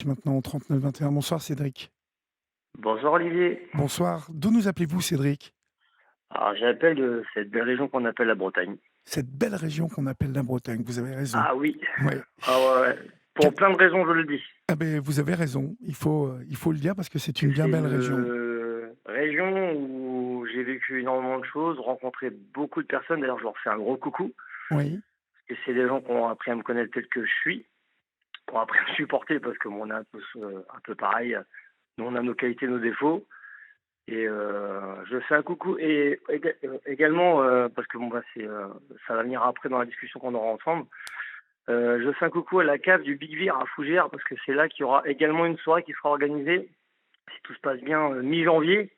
Maintenant au 39 21. Bonsoir Cédric. Bonsoir Olivier. Bonsoir. D'où nous appelez-vous Cédric? Alors j'appelle de cette belle région qu'on appelle la Bretagne. Cette belle région qu'on appelle la Bretagne, vous avez raison. Ah oui, Ouais. ah ouais, ouais. Ca Pour plein de raisons je le dis. ah beh, vous avez raison, il faut le dire parce que c'est Que une bien c'est belle région. une région où j'ai vécu énormément de choses, rencontré beaucoup de personnes. D'ailleurs je leur fais un gros coucou. Oui, Parce que c'est des gens qui ont appris à me connaître tel que je suis, qui ont appris à me supporter parce que on est un peu pareil. Nous on a nos qualités, nos défauts. Et je fais un coucou et également parce que bon bah ça va venir après dans la discussion qu'on aura ensemble. Je fais un coucou à la cave du Big Vire à Fougères parce que c'est là qu'il y aura également une soirée qui sera organisée, si tout se passe bien, mi-janvier,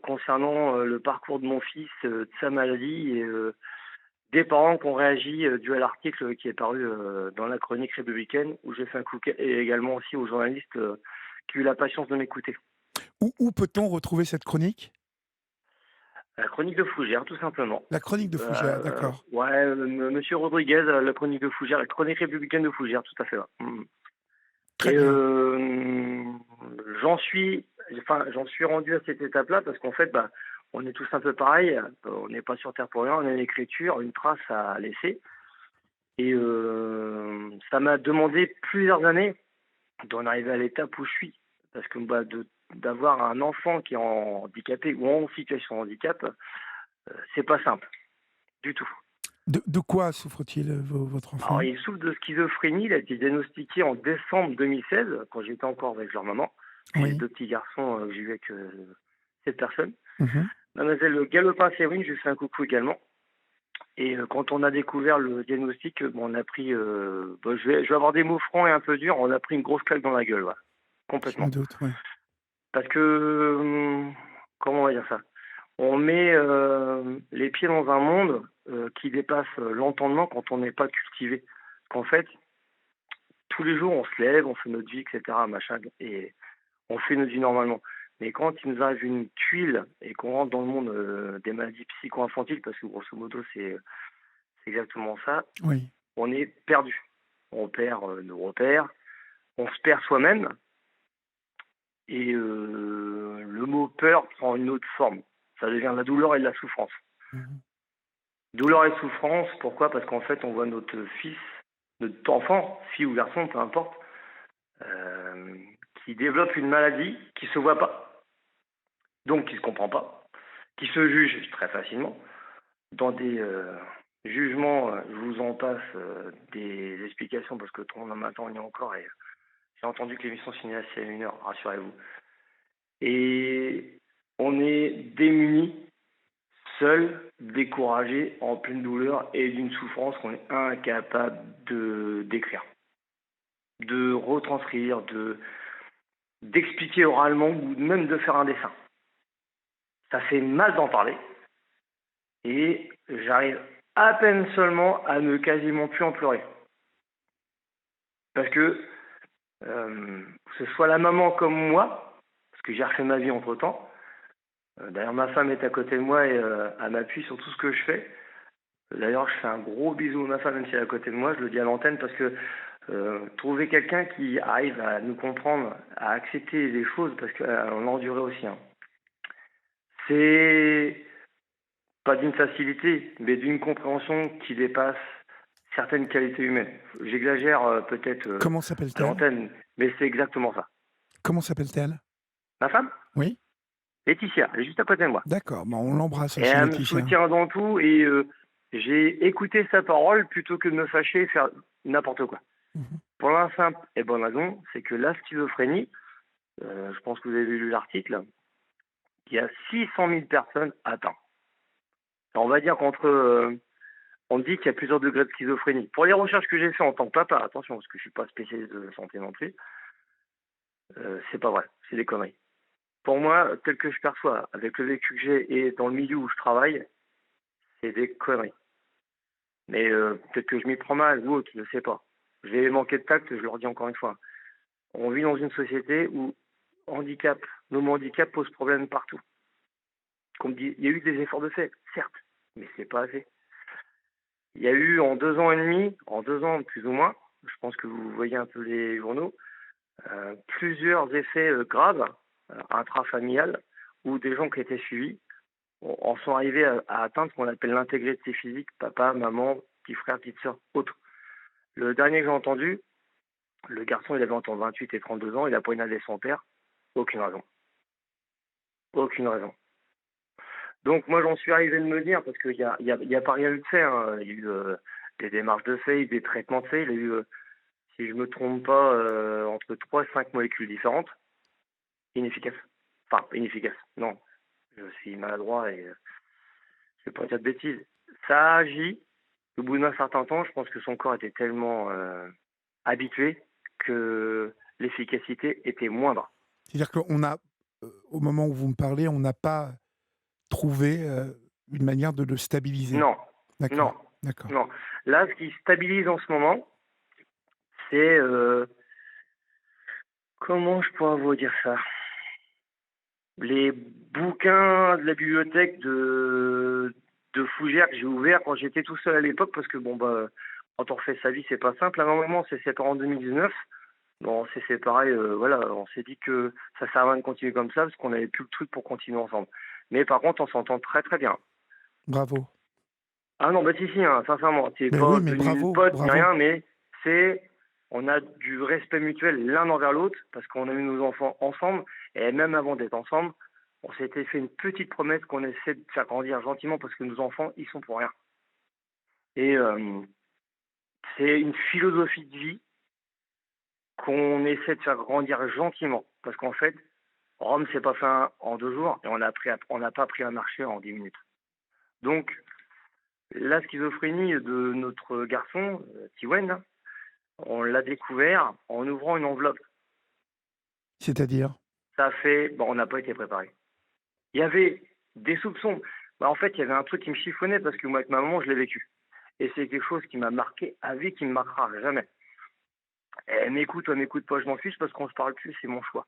concernant le parcours de mon fils, de sa maladie et des parents qui ont réagi dû à l'article qui est paru dans la chronique républicaine où j'ai fait un coucou et également aussi aux journalistes qui ont eu la patience de m'écouter. où peut-on retrouver cette chronique? La chronique de Fougères, tout simplement. La chronique de Fougères, d'accord. Ouais, monsieur Rodriguez, la chronique de Fougères, la chronique républicaine de Fougères, tout à fait. Ouais. Très Et bien. j'en suis, j'en suis rendu à cette étape-là parce qu'en fait, bah, on est tous un peu pareil. On n'est pas sur terre pour rien. On a une écriture, une trace à laisser. Et ça m'a demandé plusieurs années d'en arriver à l'étape où je suis, parce que bah, d'avoir un enfant qui est handicapé ou en situation de handicap, c'est pas simple du tout. De quoi souffre-t-il, votre Alors, enfant? il souffre de schizophrénie. Il a été diagnostiqué en décembre 2016, quand j'étais encore avec leur maman. J'ai Oui. deux petits garçons que j'ai eu avec cette personne. Mmh. Mademoiselle Galopin-Séverine, je lui fais un coucou également. Et quand on a découvert le diagnostic, bon, on a pris, bon, je vais avoir des mots francs et un peu durs, on a pris une grosse claque dans la gueule, ouais, Je me complètement. doute, oui. Parce que, comment on va dire ça? On met les pieds dans un monde qui dépasse l'entendement quand on n'est pas cultivé. Qu'en fait, tous les jours, on se lève, on fait notre vie, etc., machin, et on fait notre vie normalement. Mais quand il nous arrive une tuile et qu'on rentre dans le monde des maladies psycho-infantiles, parce que grosso modo, c'est exactement ça, Oui. on est perdu. On perd nos repères, on se perd soi-même, et le mot peur prend une autre forme. Ça devient de la douleur et de la souffrance. Mmh. Douleur et souffrance, pourquoi? Parce qu'en fait, on voit notre fils, notre enfant, fille ou garçon, peu importe, euh, qui développe une maladie qui se voit pas, donc qui se comprend pas, qui se juge très facilement, dans des jugements, je vous en passe des explications parce que tout le monde m'attend, il y a encore, et j'ai entendu que l'émission se finissait à 1 heure, rassurez-vous. Et on est démunis, seul, découragé, en pleine douleur et d'une souffrance qu'on est incapable de d'écrire, de retranscrire, d'expliquer oralement ou même de faire un dessin. Ça fait mal d'en parler et j'arrive à peine seulement à ne quasiment plus en pleurer. Parce que ce soit la maman comme moi, parce que j'ai refait ma vie entre temps. D'ailleurs, ma femme est à côté de moi et elle m'appuie sur tout ce que je fais. D'ailleurs, je fais un gros bisou à ma femme, même si elle est à côté de moi, je le dis à l'antenne, parce que trouver quelqu'un qui arrive à nous comprendre, à accepter les choses, parce qu'on a enduré aussi, hein. C'est pas d'une facilité, mais d'une compréhension qui dépasse certaines qualités humaines. J'exagère peut-être Comment à s'appelle-t-elle? l'antenne, mais c'est exactement ça. Comment s'appelle-t-elle? Ma femme, Oui? Laetitia, elle est juste à côté de moi. D'accord, bon, on l'embrasse Et aussi elle me Laetitia. soutient dans tout et j'ai écouté sa parole plutôt que de me fâcher et faire n'importe quoi. Mmh. Pour la simple et bonne raison, c'est que la schizophrénie, je pense que vous avez lu l'article, il y a 600 000 personnes atteintes. Alors, on va dire qu'entre, on dit qu'il y a plusieurs degrés de schizophrénie. Pour les recherches que j'ai fait en tant que papa, attention, parce que je suis pas spécialiste de santé non plus, c'est pas vrai, c'est des conneries. Pour moi, tel que je perçois, avec le vécu que j'ai et dans le milieu où je travaille, c'est des conneries. Mais peut-être que je m'y prends mal ou autre, je ne sais pas. J'ai manqué de tact, je le redis encore une fois. On vit dans une société où handicap, le mot handicap pose problème partout. Comme dit, il y a eu des efforts de fait, certes, mais c'est pas assez. Il y a eu en 2 ans et demi, en 2 ans plus ou moins, je pense que vous voyez un peu les journaux, plusieurs effets graves intrafamiliales où des gens qui étaient suivis en sont arrivés à atteindre ce qu'on appelle l'intégrité physique, papa, maman, petit frère, petite sœur, autre. Le dernier que j'ai entendu, le garçon, il avait entre 28 et 32 ans, il a poignardé son père. Aucune raison. Aucune raison. Donc moi, j'en suis arrivé de me dire, parce qu'il y a pas rien eu de fait, hein. Il y a eu des démarches de fait, des traitements de fait, il y a eu, si je me trompe pas, entre 3 et 5 molécules différentes, inefficaces. Enfin, inefficaces, non. Je suis maladroit et je vais pas dire de bêtises. Ça a agi. Au bout d'un certain temps, je pense que son corps était tellement habitué que l'efficacité était moindre. C'est-à-dire qu'on a, au moment où vous me parlez, on n'a pas trouvé une manière de le stabiliser. Non, non, D'accord, d'accord. non. Là, ce qui stabilise en ce moment, c'est comment je pourrais vous dire ça? Les bouquins de la bibliothèque de Fougères que j'ai ouvert quand j'étais tout seul à l'époque, parce que bon bah quand on refait sa vie, c'est pas simple. À un moment, on s'est séparés en 2019. Bon, on s'est séparés, voilà, on s'est dit que ça servait à rien de continuer comme ça parce qu'on n'avait plus le truc pour continuer ensemble. Mais par contre, on s'entend très très bien. Bravo. Ah non, bah si, hein, sincèrement, c'est Mais pas oui, mais devenu une bravo, pote ni bravo. rien, mais on a du respect mutuel l'un envers l'autre parce qu'on a eu nos enfants ensemble et même avant d'être ensemble, on s'était fait une petite promesse qu'on essaie de faire grandir gentiment parce que nos enfants, ils sont pour rien. Et c'est une philosophie de vie qu'on essaie de faire grandir gentiment parce qu'en fait, Rome s'est pas fait en 2 jours et on n'a pas pris un marché en 10 minutes. Donc, la schizophrénie de notre garçon, Tiwen, on l'a découvert en ouvrant une enveloppe. C'est-à-dire? Ça fait... Bon, on n'a pas été préparé. Il y avait des soupçons. Bah, en fait, il y avait un truc qui me chiffonnait parce que moi, avec ma maman, je l'ai vécu. Et c'est quelque chose qui m'a marqué à vie, qui ne me marquera jamais. Elle m'écoute ou elle m'écoute pas, je m'en fiche parce qu'on se parle plus, c'est mon choix.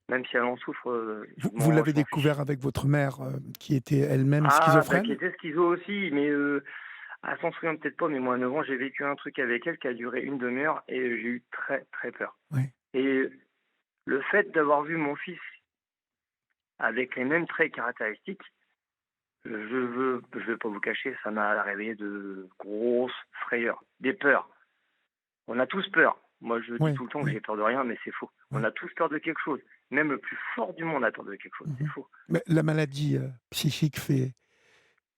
Même si elle en souffre, Vous l'avez je m'en découvert fiche. avec votre mère, qui était elle-même Ah, bah, qui schizophrène? était schizo aussi, mais elle s'en souvient peut-être pas, mais moi, à 9 ans, j'ai vécu un truc avec elle qui a duré une demi-heure et j'ai eu très, très peur. Oui. Et le fait d'avoir vu mon fils avec les mêmes traits caractéristiques, je veux pas vous cacher, ça m'a réveillé de grosses frayeurs, des peurs. On a tous peur. Moi, je dis Oui, tout le temps que oui, j'ai peur de rien, mais c'est faux. On oui. a tous peur de quelque chose. Même le plus fort du monde a peur de quelque chose. C'est Mmh. faux. Mais la maladie, psychique fait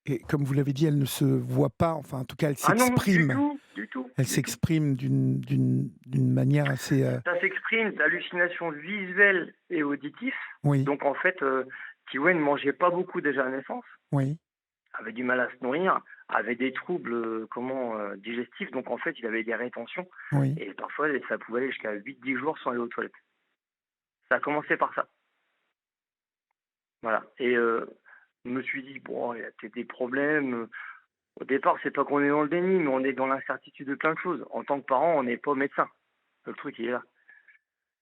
et comme vous l'avez dit, elle ne se voit pas, enfin, en tout cas, elle Ah non, du s'exprime. tout, du tout, Elle du tout. s'exprime d'une manière assez, Ça s'exprime d'hallucinations visuelles et auditives. oui, Donc en fait, Tiwen ne mangeait pas beaucoup déjà à la naissance, oui, avait du mal à se nourrir, avait des troubles digestifs. Donc en fait, il avait des rétentions. oui. Et parfois, ça pouvait aller jusqu'à 8-10 jours sans aller aux toilettes. Ça a commencé par ça. Voilà. Et je me suis dit, bon, il y a peut-être des problèmes. Au départ, c'est pas qu'on est dans le déni, mais on est dans l'incertitude de plein de choses. En tant que parent, on n'est pas médecin. Le truc, il est là.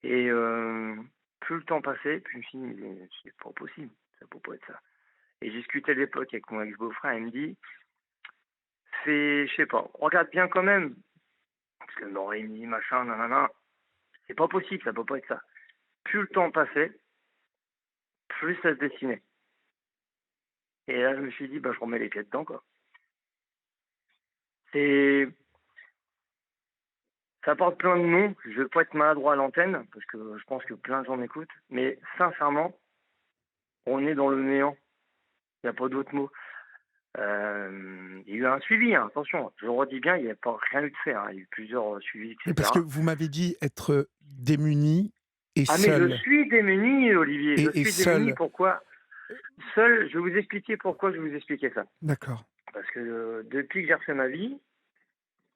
Et plus le temps passait, plus je me suis dit, mais c'est pas possible. Ça peut pas être ça. Et j'ai discuté à l'époque avec mon ex-beau-frère, il me dit, je sais pas, regarde bien quand même. Parce que Norémie, machin, nanana, c'est pas possible, ça peut pas être ça. Plus le temps passait, plus ça se dessinait. Et là, je me suis dit, bah, je remets les pieds dedans, quoi. C'est, ça porte plein de noms. Je veux pas être maladroit à l'antenne, parce que je pense que plein de gens m'écoutent. Mais sincèrement, on est dans le néant. Il n'y a pas d'autre mot. Il y a eu un suivi, hein, attention. Je redis bien, il n'y a pas rien eu de fait, hein. Il y a eu plusieurs suivis, Mais parce que etc. vous m'avez dit être démuni et Ah, mais je seul suis démuni, Olivier. Je et suis démuni. seul. Pourquoi? Seul, je vais vous expliquer pourquoi je vais vous expliquer ça. D'accord. Parce que depuis que j'ai refait ma vie,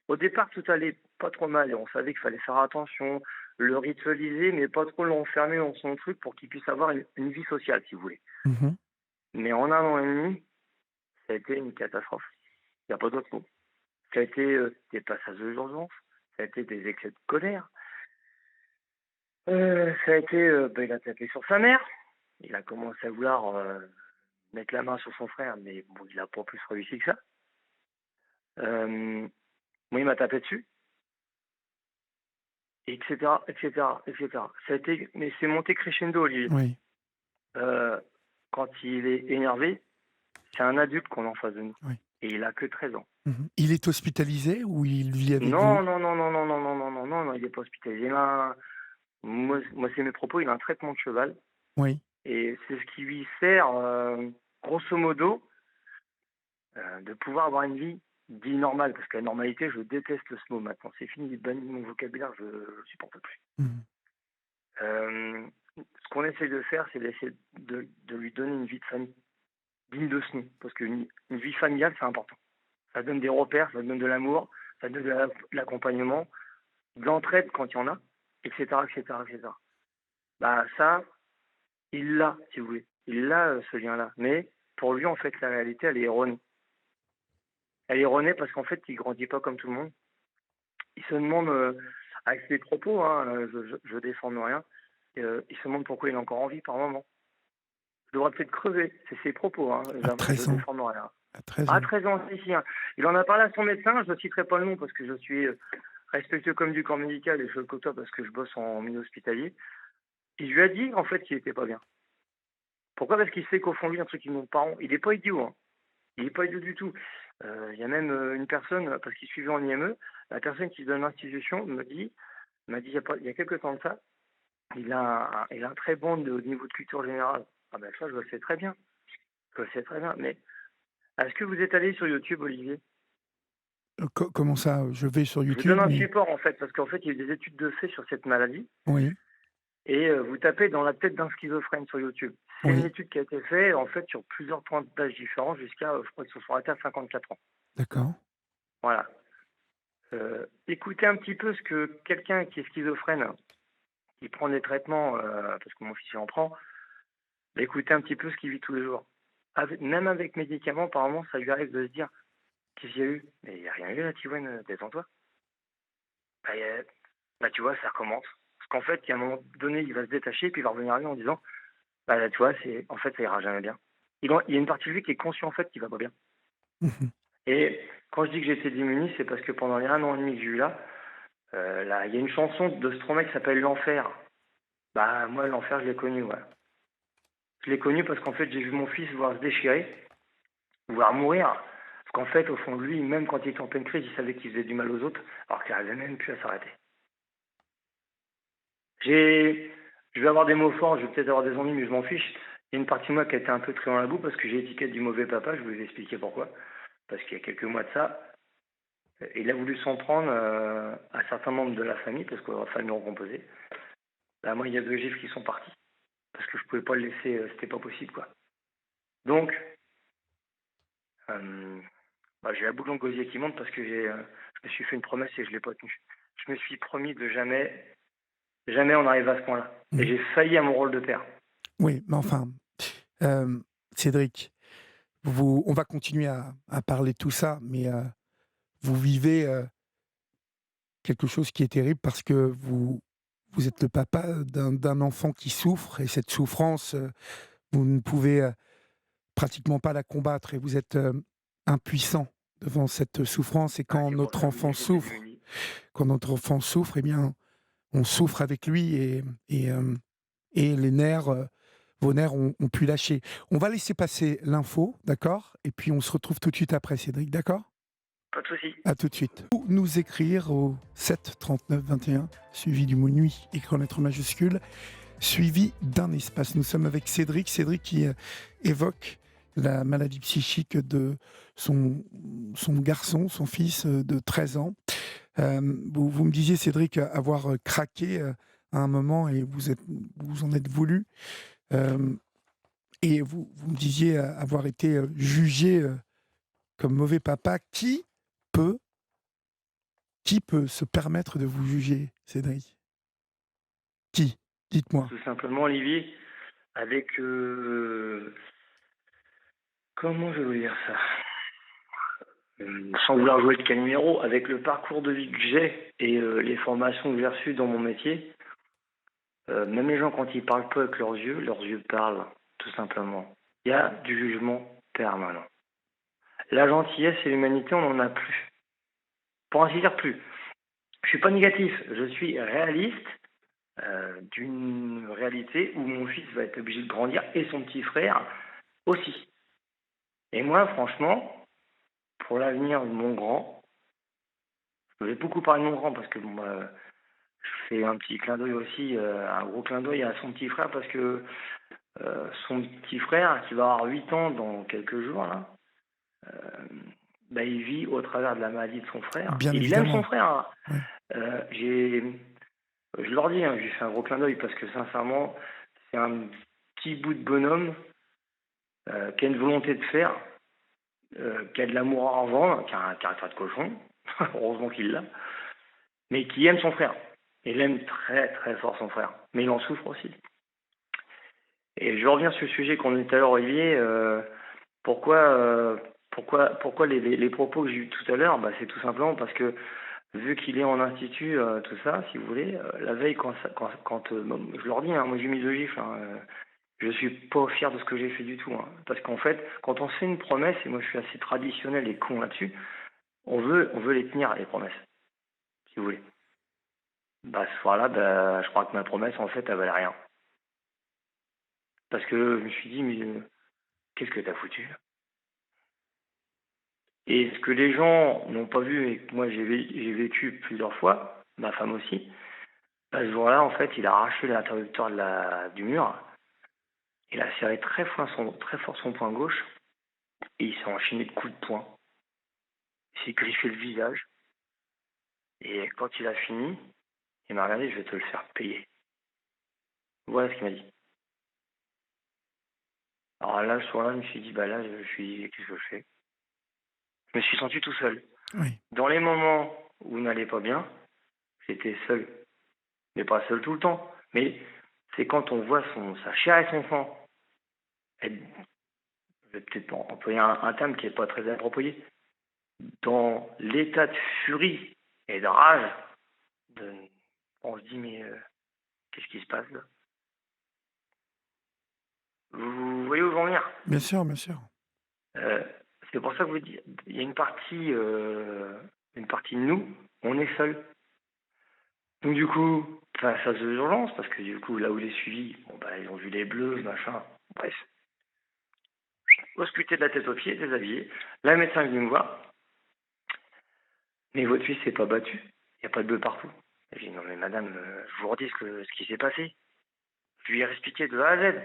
au départ, tout allait pas trop mal et on savait qu'il fallait faire attention, le ritualiser, mais pas trop l'enfermer dans son truc pour qu'il puisse avoir une vie sociale, si vous voulez. Mmh. Mais en 1 an et demi, ça a été une catastrophe. Il n'y a pas d'autre mot. Ça a été des passages de l'urgence, ça a été des excès de colère, ça a été, il a tapé sur sa mère, il a commencé à vouloir mettre la main sur son frère, mais bon, il n'a pas plus réussi que ça. Moi, il m'a tapé dessus. etc., etc., etc. Ça a été, mais c'est monté crescendo, Olivier. Oui, Euh, Quand il est énervé, c'est un adulte qu'on a en face de nous. oui. Et il a que 13 ans. Il est hospitalisé ou il vit avec vous? Non, non, non, non, non, non, non, non, non, non, non, il est pas hospitalisé. Moi, c'est mes propos, il a un traitement de cheval. Oui, Et c'est ce qui lui sert, grosso modo, de pouvoir avoir une vie dite normale. Parce que la normalité, je déteste ce mot maintenant. C'est fini, il bannit mon vocabulaire, je ne supporte plus. mhm, Ce qu'on essaie de faire, c'est d'essayer de lui donner une vie de famille digne de ce nom. Parce qu'une une vie familiale, c'est important. Ça donne des repères, ça donne de l'amour, ça donne de l'accompagnement, de l'entraide quand il y en a, etc., etc., etc. Bah ça, il l'a, si vous voulez. Il a ce lien-là. Mais pour lui, en fait, la réalité, elle est erronée. Elle est erronée parce qu'en fait, il grandit pas comme tout le monde. Il se demande, avec ses propos, hein, je défends rien, il se demande pourquoi il est encore en vie par moment. Je devrais peut-être crever, c'est ses propos, hein, à je 13 ans. défends rien. À 13 À ans. 13 ans, si, hein. Il en a parlé à son médecin, je ne citerai pas le nom parce que je suis respectueux comme du corps médical et je le côtoie parce que je bosse en milieu hospitalier. Il lui a dit, en fait, qu'il était pas bien. Pourquoi? Parce qu'il sait qu'au fond de lui, un truc qui ne monte pas rond. Il n'est pas idiot, hein. Il n'est pas idiot du tout. Il y a même une personne, parce qu'il suivait en IME, la personne qui donne l'institution m'a dit il y a quelques temps de ça, il a un très bon niveau de culture générale. Ah ben ça, je le sais très bien. Je le sais très bien. Mais est-ce que vous êtes allé sur YouTube, Olivier? Comment ça? Je vais sur Je vous donne YouTube, un mais support en fait, parce qu'en fait, il y a eu des études de fait sur cette maladie. oui, Et vous tapez dans la tête d'un schizophrène sur YouTube. C'est une oui, étude qui a été faite en fait sur plusieurs points d'âge différents jusqu'à, je crois qu'ils se sont arrêtés à 54 ans. d'accord. Voilà. Écoutez un petit peu ce que quelqu'un qui est schizophrène, qui prend des traitements, parce que mon fils il en prend, écoutez un petit peu ce qu'il vit tous les jours. Même avec médicaments, apparemment, ça lui arrive de se dire, qu'est-ce qu'il y a eu? Mais il n'y a rien eu là, Tivouane, détends-toi. Bah, bah, tu vois, ça recommence. Parce qu'en fait, il y a un moment donné, il va se détacher, puis il va revenir à lui en disant, bah, là, tu vois, en fait, ça ira jamais bien. Il y a une partie de lui qui est conscient, en fait, qu'il va pas bien. Mhm. Et quand je dis que j'étais démuni, c'est parce que pendant les 1 an et demi que j'ai eu là, il y a une chanson de Stromae qui s'appelle L'Enfer. Bah, moi, l'enfer, je l'ai connu, ouais. Je l'ai connu parce qu'en fait, j'ai vu mon fils voir se déchirer, voir mourir. Parce qu'en fait, au fond de lui, même quand il était en pleine crise, il savait qu'il faisait du mal aux autres, alors qu'il n'arrivait même plus à s'arrêter. Je vais avoir des mots forts, je vais peut-être avoir des ennuis, mais je m'en fiche. Il y a une partie de moi qui a été un peu très dans la boue parce que j'ai étiquette du mauvais papa, je vais vous expliquer pourquoi. Parce qu'il y a quelques mois de ça, il a voulu s'en prendre à certains membres de la famille, parce que la famille recomposée. Là, moi, il y a 2 gifs qui sont partis. Parce que je pouvais pas le laisser, c'était pas possible, quoi. Donc, euh, bah, j'ai la boule en gosier qui monte parce que je me suis fait une promesse et je l'ai pas tenue. Je me suis promis de jamais, jamais en arriver à ce point-là. Et Mhm. j'ai failli à mon rôle de père. Oui, mais enfin, euh, Cédric, on va continuer à parler de tout ça, mais vous vivez quelque chose qui est terrible parce que vous êtes le papa d'un enfant qui souffre et cette souffrance, vous ne pouvez pratiquement pas la combattre et vous êtes impuissant devant cette souffrance. Et Ah, c'est pour ça que je vous dis que j'étais démuni. quand notre enfant souffre, eh bien, on souffre avec lui et les nerfs, vos nerfs ont pu lâcher. On va laisser passer l'info, d'accord? Et puis on se retrouve tout de suite après, Cédric, d'accord? Pas de souci. À tout de suite. Ou nous écrire au 7 39 21, suivi du mot nuit, écrit en lettres majuscules, suivi d'un espace. Nous sommes avec Cédric. Cédric qui évoque la maladie psychique de son garçon, son fils de 13 ans. Vous me disiez, Cédric, avoir craqué à un moment et vous en êtes voulu. Euh, et vous me disiez avoir été jugé comme mauvais papa. Peut, qui peut se permettre de vous juger, Cédric? Qui? Dites-moi. Tout simplement, Olivier, avec... comment je vais vous dire ça? Sans vouloir jouer de numéro, avec le parcours de vie que j'ai et les formations que j'ai reçues dans mon métier, même les gens, quand ils parlent pas avec leurs yeux parlent, tout simplement. Il y a du jugement permanent. La gentillesse et l'humanité, on n'en a plus. Pour ainsi dire, plus. Je suis pas négatif, je suis réaliste d'une réalité où mon fils va être obligé de grandir et son petit frère aussi. Et moi, franchement, pour l'avenir de mon grand, je vais beaucoup parler de mon grand parce que bon, je fais un petit clin d'œil aussi, un gros clin d'œil à son petit frère parce que son petit frère, qui va avoir 8 ans dans quelques jours, là, bah, il vit au travers de la maladie de son frère. Bien Il aime son évidemment. frère, hein. Oui. J'ai Je leur dis, hein, je lui fais un gros clin d'œil parce que sincèrement, c'est un petit bout de bonhomme qui a une volonté de faire, qui a de l'amour à en vendre, qui a un caractère de cochon, heureusement qu'il l'a, mais qui aime son frère. Il aime très très fort son frère, mais il en souffre aussi. Et je reviens sur le sujet qu'on a eu tout à l'heure, Olivier. Pourquoi, pourquoi les propos que j'ai eus tout à l'heure, bah, c'est tout simplement parce que vu qu'il est en institut, tout ça, si vous voulez, la veille, je leur dis, hein, moi j'ai mis deux gifles, hein, je suis pas fier de ce que j'ai fait du tout, hein. Parce qu'en fait, quand on se fait une promesse, et moi je suis assez traditionnel et con là-dessus, on veut les tenir, les promesses, si vous voulez. Bah, ce soir-là, bah, je crois que ma promesse, en fait, elle valait rien. Parce que je me suis dit, mais qu'est-ce que t'as foutu? Et ce que les gens n'ont pas vu et que moi j'ai vécu plusieurs fois, ma femme aussi, bah, ce jour-là, en fait, il a arraché l'interrupteur du mur, il a serré très fort son poing gauche et il s'est enchaîné de coups de poing. Il s'est griffé le visage et quand il a fini, il m'a regardé, je vais te le faire payer. Voilà ce qu'il m'a dit. Alors là, ce soir-là, je me suis dit, bah là, je suis dit, qu'est-ce que je fais? Je me suis senti tout seul. Oui. Dans les moments où il n'allait pas bien, j'étais seul. Mais pas seul tout le temps. Mais c'est quand on voit sa chair et son sang être, je vais peut-être employer un terme qui n'est pas très approprié, dans l'état de furie et de rage, de- on se dit, mais qu'est-ce qui se passe là? Vous voyez où je veux en venir? Bien sûr, bien sûr. Euh, c'est pour ça que vous dites, il y a une partie de nous, on est seul. Donc du coup, face à ces urgences, parce que du coup, là où il est suivi, bon, bah, ils ont vu les bleus, machin, bref, ausculté de la tête aux pieds, déshabillé. La médecin vient me voir, mais votre fils s'est pas battu, il n'y a pas de bleu partout. Et j'ai dit, non mais madame, je vous redis ce qui s'est passé. Je lui ai expliqué de A à Z.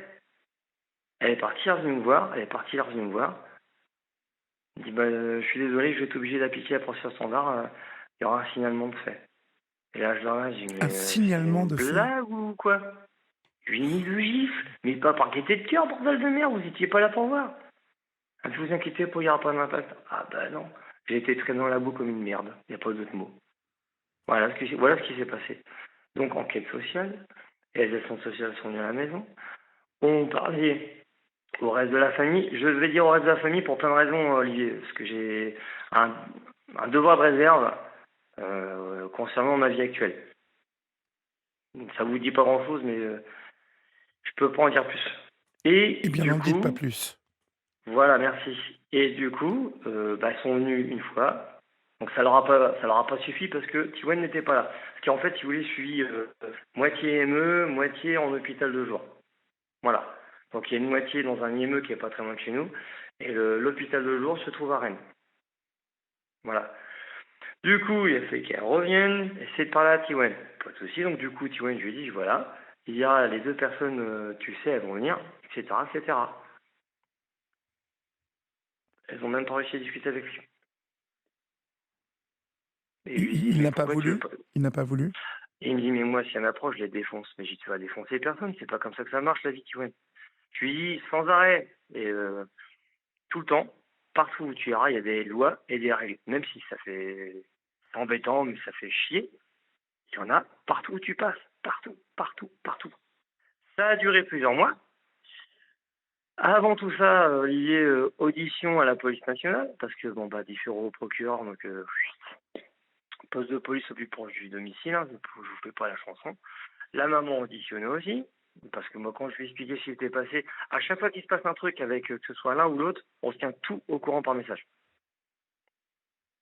Elle est partie, elle est revenue me voir, elle est partie, elle est revenue me voir. Elle dit, bah, je suis désolé, je vais être obligé d'appliquer la procédure standard, il y aura un signalement de fait. Et là, je leur ai dit, Un mais c'est signalement une de fait. blague ou quoi? Je lui ai mis le gifle, mais pas par gaieté de cœur, bordel de merde, vous étiez pas là pour voir. Ah, ne vous inquiétez pas, il n'y aura pas d'impact. Ah bah non, j'ai été traîné dans la boue comme une merde, il n'y a pas d'autre mot. Voilà ce qui s'est passé. Donc enquête sociale, et les assistants sociales sont venues à la maison, on parlait au reste de la famille. Je vais dire au reste de la famille pour plein de raisons, Olivier, parce que j'ai un, un devoir de réserve concernant ma vie actuelle. Ça vous dit pas grand-chose, mais je peux pas en dire plus. Eh Et bien, du n'en dites pas coup, plus. voilà, merci. Et du coup, bah, ils sont venus une fois. Donc ça leur a pas suffi parce que Tiwen n'était pas là. Parce qu'en fait, si vous voulez, suivi moitié ME, moitié en hôpital de jour. Voilà. Donc il y a une moitié dans un IME qui est pas très loin de chez nous. Et l'hôpital de jour se trouve à Rennes. Voilà. Du coup, il a fait qu'elle revienne, essayer de parler à Tiwen. Pas de souci. Donc du coup, Tiwen, je lui ai dit, voilà, il y a les deux personnes, tu sais, elles vont venir, etc., etc. Elles ont même pas réussi à discuter avec lui. Et je lui ai dit, Il mais n'a pas pourquoi tu veux voulu. pas... Il n'a pas voulu. Et il me dit, mais moi, si elle m'approche, je les défonce. Mais j'ai dit, tu vas défoncer personne, c'est pas comme ça que ça marche, la vie, tu vois. Je lui dis, sans arrêt, et tout le temps, partout où tu iras, il y a des lois et des règles. Même si ça fait c'est embêtant, mais ça fait chier, il y en a partout où tu passes. Partout, partout, partout. Ça a duré plusieurs mois. Avant tout ça, lié audition à la police nationale, parce que, bon, bah, différents procureurs, donc, poste de police au plus proche du domicile, hein, je vous fais pas la chanson. La maman auditionnée aussi, parce que moi, quand je lui expliquais ce qui était passé, à chaque fois qu'il se passe un truc avec que ce soit l'un ou l'autre, on se tient tout au courant par message.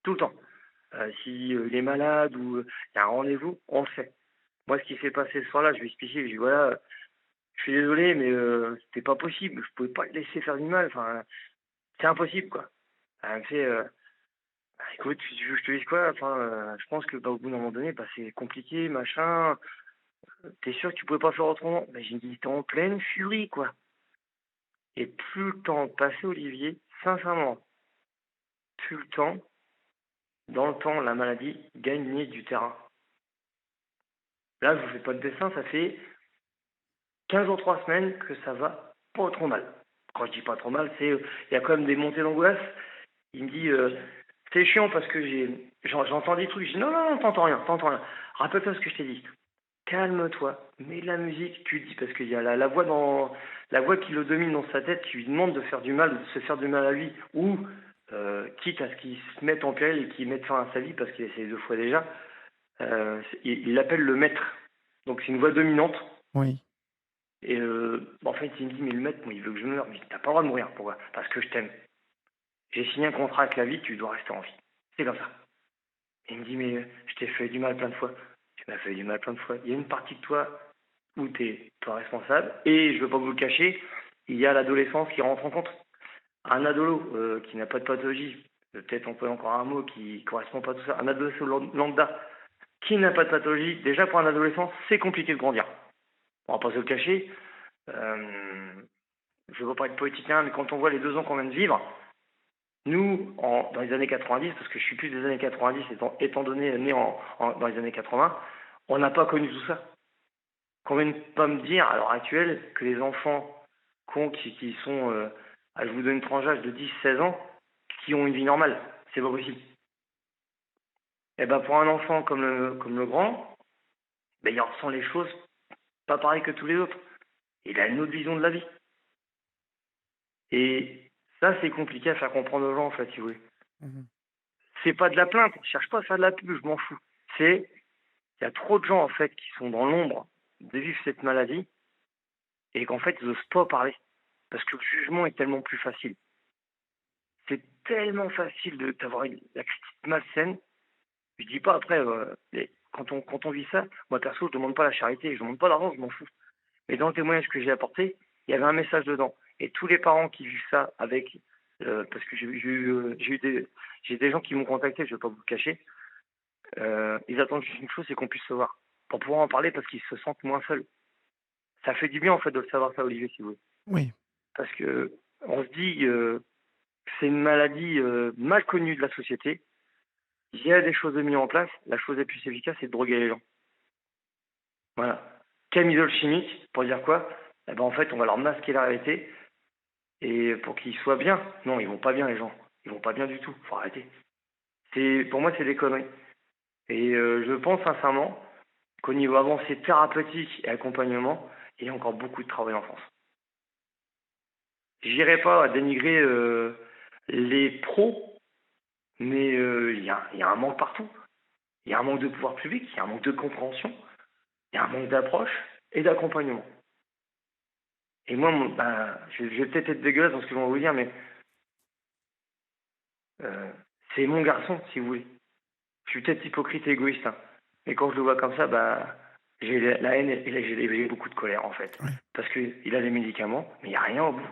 Tout le temps. Si il est malade ou il y a un rendez-vous, on le fait. Moi, ce qui s'est passé ce soir-là, je lui ai expliqué, je lui ai dit: «Voilà, je suis désolé, mais c'était pas possible, je pouvais pas le laisser faire du mal, enfin, c'est impossible, quoi». Elle me fait: «Bah, écoute, tu veux que je te dise quoi? Enfin, je pense que, bah, au bout d'un moment donné, bah, c'est compliqué, machin. Tu sûr que tu pouvais pas faire autrement?» Bah, j'ai dit: «Tu en pleine furie, quoi». Et plus le temps passait, Olivier, sincèrement, plus le temps, dans le temps, la maladie gagnait du terrain. Là, je vous fais pas de dessin, ça fait 15 jours, 3 semaines que ça va pas trop mal. Quand je dis pas trop mal, c'est, il y a quand même des montées d'angoisse. Il me dit, «C'est chiant parce que j'entends des trucs». Je dis: «Non, non, non, t'entends rien, t'entends rien. Rappelle-toi ce que je t'ai dit. Calme-toi, mets de la musique», tu dis, parce qu'il y a la voix qui le domine dans sa tête, qui lui demande de faire du mal ou de se faire du mal à lui, ou quitte à ce qu'il se mette en péril et qu'il mette fin à sa vie parce qu'il a essayé 2 fois déjà, il l'appelle le maître. Donc c'est une voix dominante. Oui. Et bah, en fait, il me dit: «Mais le maître, moi, il veut que je meure». Je lui dis: «Tu pas le droit de mourir». Pourquoi? «Parce que je t'aime. J'ai signé un contrat avec la vie, tu dois rester en vie. C'est comme ça». Et il me dit: «Mais je t'ai fait du mal plein de fois». «Tu m'as fait du mal plein de fois. Il y a une partie de toi où tu es toi responsable et je veux pas vous le cacher, il y a l'adolescence qui rentre en compte. Un adolo, qui n'a pas de pathologie, peut-être employer encore un mot qui correspond pas à tout ça, un adolescent lambda qui n'a pas de pathologie, déjà pour un adolescent, c'est compliqué de grandir. On va pas se le cacher, je veux pas être poétique, hein, mais quand on voit les 2 ans qu'on vient de vivre, nous, dans les années 90, parce que je suis plus des années 90 étant donné né dans les années 80, on n'a pas connu tout ça. Qu'on vienne pas me dire, à l'heure actuelle, que les enfants qui sont, je vous donne une tranche d'âge de 10-16 ans, qui ont une vie normale. C'est pas possible. Et ben pour un enfant comme le grand, ben, il ressent les choses pas pareil que tous les autres. Il a une autre vision de la vie. Et ça, c'est compliqué à faire comprendre aux gens, en fait, si vous voulez. Mhm. C'est pas de la plainte, on cherche pas à faire de la pub, je m'en fous. C'est, il y a trop de gens, en fait, qui sont dans l'ombre de vivre cette maladie et qu'en fait, ils n'osent pas parler. Parce que le jugement est tellement plus facile. C'est tellement facile d'avoir la critique malsaine. Je dis pas après, quand on vit ça, moi perso, je demande pas la charité, je demande pas d'argent, je m'en fous. Mais dans le témoignage que j'ai apporté, il y avait un message dedans. Et tous les parents qui vivent ça avec, parce que j'ai des gens qui m'ont contacté, je vais pas vous le cacher, ils attendent juste une chose, c'est qu'on puisse se voir. Pour pouvoir en parler parce qu'ils se sentent moins seuls. Ça fait du bien en fait de le savoir ça, Olivier, si vous voulez. Oui. Parce que on se dit que c'est une maladie mal connue de la société. Il y a des choses mises en place. La chose la plus efficace, c'est de droguer les gens. Voilà. Camisole chimique, pour dire quoi? Eh ben, en fait, on va leur masquer la réalité et pour qu'ils soient bien. Non, ils vont pas bien, les gens. Ils vont pas bien du tout. Faut arrêter. Pour moi, c'est des conneries. Et je pense sincèrement qu'au niveau avancée thérapeutique et accompagnement, il y a encore beaucoup de travail en France. J'irai pas à dénigrer les pros, mais il y a un manque partout. Il y a un manque de pouvoir public, il y a un manque de compréhension, il y a un manque d'approche et d'accompagnement. Et moi, je vais peut-être être dégueulasse dans ce que je vais vous dire, mais euh, c'est mon garçon, si vous voulez. Je suis peut-être hypocrite et égoïste, hein. Mais quand je le vois comme ça, j'ai la haine et j'ai beaucoup de colère, en fait. Oui. Parce qu'il a des médicaments, mais il n'y a rien au bout.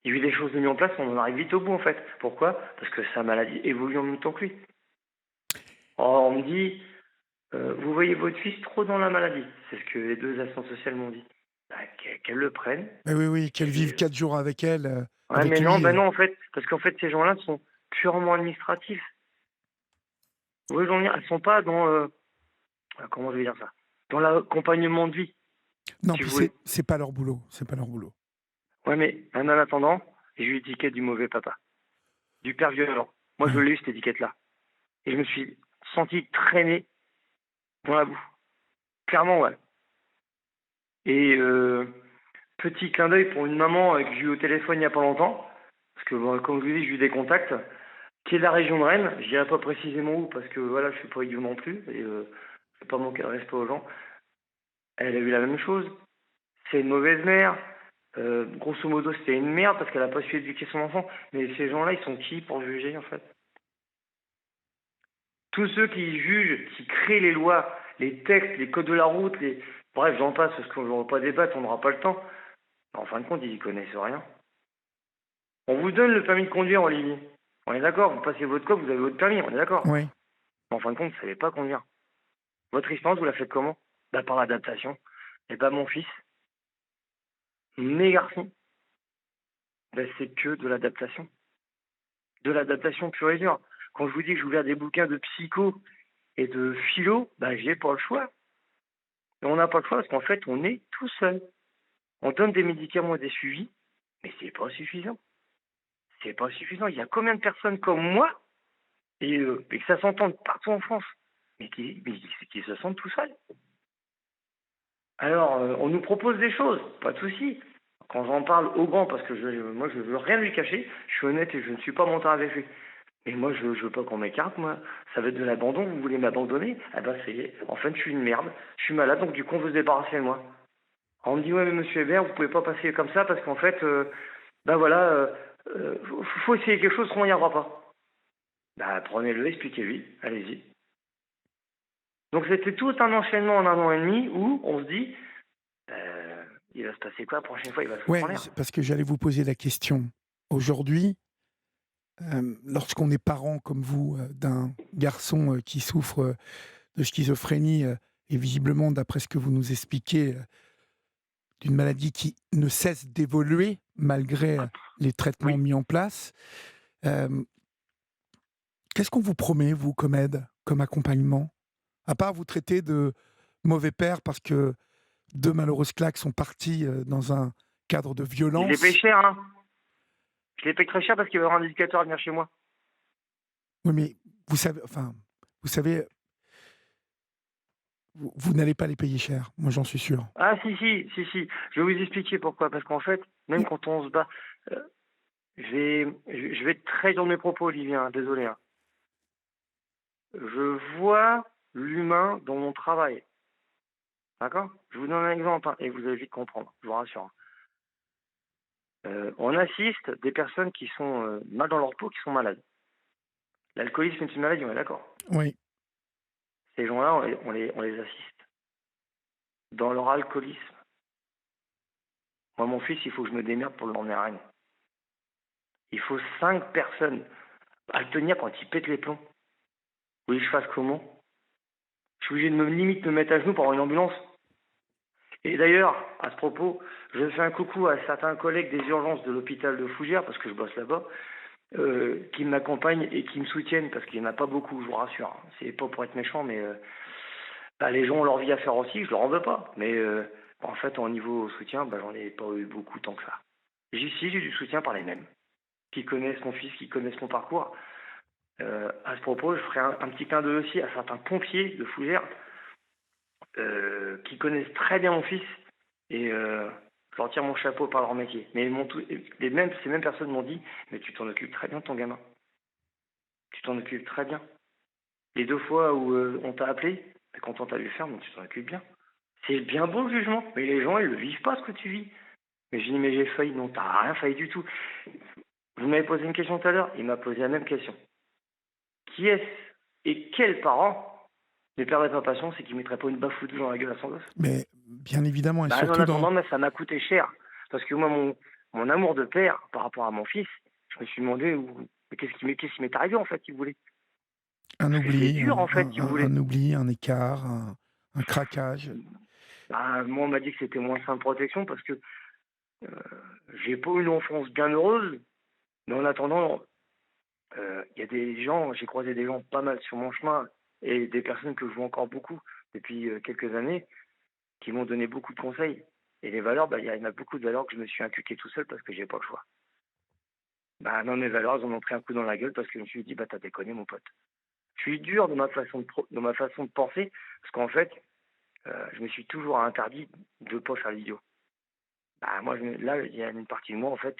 Il y a eu des choses mises en place, on en arrive vite au bout, en fait. Pourquoi? Parce que sa maladie évolue en même temps que lui. Or, on me dit, vous voyez votre fils trop dans la maladie. C'est ce que les 2 assistantes sociales m'ont dit. Qu'elle le prenne. Mais oui, oui, qu'elle Puis, vive 4 jours avec elle, ouais, avec mais non, lui. non, en fait, parce qu'en fait, ces gens-là sont purement administratifs. Vous voyez, elles sont pas dans, comment je vais dire ça? Dans l'accompagnement de vie, Non, si puis vous voulez. c'est pas leur boulot, c'est pas leur boulot. Ouais, mais en attendant, j'ai eu l'étiquette du mauvais papa, du père violent. Moi, je Ouais. l'ai eu, cette étiquette-là. Et je me suis senti traîné dans la boue. Clairement, ouais. Et petit clin d'œil pour une maman que j'ai eu au téléphone il n'y a pas longtemps, parce que, bon, comme je vous dis, j'ai eu des contacts, qui est de la région de Rennes. Je dirais pas précisément où, parce que voilà, je suis pas idiot non plus, et je vais pas manquer de respect aux gens. Elle a eu la même chose. C'est une mauvaise mère. Grosso modo, c'était une merde parce qu'elle a pas su éduquer son enfant. Mais ces gens-là, ils sont qui pour juger, en fait? Tous ceux qui jugent, qui créent les lois, les textes, les codes de la route, bref, j'en passe, parce qu'on ne va pas débattre, on n'aura pas le temps. En fin de compte, ils y connaissent rien. On vous donne le permis de conduire, Olivier. On est d'accord, vous passez votre code, vous avez votre permis, on est d'accord. Oui. Mais en fin de compte, vous ne savez pas conduire. Votre expérience, vous la faites comment? Bah, par l'adaptation. Et pas mon fils, mes garçons, bah, c'est que de l'adaptation. De l'adaptation pure et dure. Quand je vous dis que j'ai ouvert des bouquins de psycho et de philo, bah, j'ai pas le choix. Et on n'a pas le choix parce qu'en fait, on est tout seul. On donne des médicaments et des suivis, mais c'est pas suffisant. C'est pas suffisant. Il y a combien de personnes comme moi, et que ça s'entende partout en France, mais qui se sentent tout seuls. Alors, on nous propose des choses, pas de souci. Quand j'en parle au grand, parce que moi, je veux rien lui cacher, je suis honnête et je ne suis pas menteur avec lui. Mais moi, je veux pas qu'on m'écarte, moi. Ça va être de l'abandon, vous voulez m'abandonner? Ah ben, en fait, je suis une merde, je suis malade, donc du coup, on veut se débarrasser de moi. On me dit, ouais, mais monsieur Hébert, vous pouvez pas passer comme ça, parce qu'en fait, ben voilà, faut essayer quelque chose, sinon il n'y aura pas. Bah, prenez-le, expliquez-lui, allez-y. Donc c'était tout un enchaînement en 1 an et demi où on se dit, il va se passer quoi la prochaine fois, il va se foutre Ouais, en l'air. c'est parce que j'allais vous poser la question. Aujourd'hui, lorsqu'on est parent comme vous, d'un garçon qui souffre de schizophrénie, et visiblement, d'après ce que vous nous expliquez, d'une maladie qui ne cesse d'évoluer malgré les traitements Oui. mis en place, euh, qu'est-ce qu'on vous promet, vous, comme aide, comme accompagnement? À part vous traiter de mauvais père parce que deux malheureuses claques sont parties dans un cadre de Je les paye violence. cher, hein. Je les paye très cher parce qu'il va y avoir un éducateur à venir chez moi. Oui, mais vous savez, vous n'allez pas les payer cher, moi j'en suis sûr. Ah si, si, si, si. Je vais vous expliquer pourquoi. Parce qu'en fait, même Et- quand on se bat, euh, je vais être très dans mes propos, Olivier, hein, désolé. Hein. Je vois l'humain dans mon travail. D'accord? Je vous donne un exemple, hein, et vous allez vite comprendre, je vous rassure. Hein. On assiste des personnes qui sont mal dans leur peau, qui sont malades. L'alcoolisme est une maladie, on est d'accord. Oui, Ces gens-là, on les assiste. Dans leur alcoolisme, moi, mon fils, il faut que je me démerde pour l'emmener à Rennes. Il faut 5 personnes à le tenir quand il pète les plombs. Vous voulez que je fasse comment? Je suis obligé de limite me mettre à genoux pour avoir une ambulance. Et d'ailleurs, à ce propos, je fais un coucou à certains collègues des urgences de l'hôpital de Fougères, parce que je bosse là-bas, qui m'accompagnent et qui me soutiennent, parce qu'il n'y en a pas beaucoup, je vous rassure. C'est pas pour être méchant, mais bah, les gens ont leur vie à faire aussi, je leur en veux pas. Mais en fait, au niveau soutien, bah, j'en ai pas eu beaucoup tant que ça. J'ai du soutien par les mêmes, qui connaissent mon fils, qui connaissent mon parcours. À ce propos, je ferai un petit clin d'œil aussi à certains pompiers de Fougères qui connaissent très bien mon fils et je leur tire mon chapeau par leur métier. Mais ces mêmes personnes m'ont dit, mais tu t'en occupes très bien de ton gamin. Tu t'en occupes très bien. Les 2 fois où on t'a appelé, bah, quand on t'a vu faire, mais tu t'en occupes bien. C'est bien beau le jugement, mais les gens, ils le vivent pas ce que tu vis. Mais je dis, mais j'ai failli. Non, t'as rien failli du tout. Vous m'avez posé une question tout à l'heure, il m'a posé la même question. Qui est-ce et quels parents ne perdraient pas patience et qui ne mettraient pas une bafouille dans la gueule à son gosse? mais bien évidemment, et Bah, en surtout attendant, mais ça m'a coûté cher. Parce que moi, mon amour de père par rapport à mon fils, je me suis demandé mais qu'est-ce qui m'est arrivé en fait, si vous voulez. un Parce que c'est oubli, dur en fait, si vous voulez. un oubli, un écart, un craquage. Bah, moi, on m'a dit que c'était moins simple protection parce que euh, j'ai pas eu une enfance bien heureuse. Mais en attendant, il y a des gens, j'ai croisé des gens pas mal sur mon chemin et des personnes que je vois encore beaucoup depuis quelques années qui m'ont donné beaucoup de conseils. Et les valeurs, bah, il y en a beaucoup de valeurs que je me suis inculqué tout seul parce que j'ai pas le choix. Bah non, mes valeurs, elles en ont pris un coup dans la gueule parce que je me suis dit, bah t'as déconné mon pote. Je suis dur dans ma façon de penser parce qu'en fait, je me suis toujours interdit de pas faire l'idiot. Bah moi, là, il y a une partie de moi, en fait,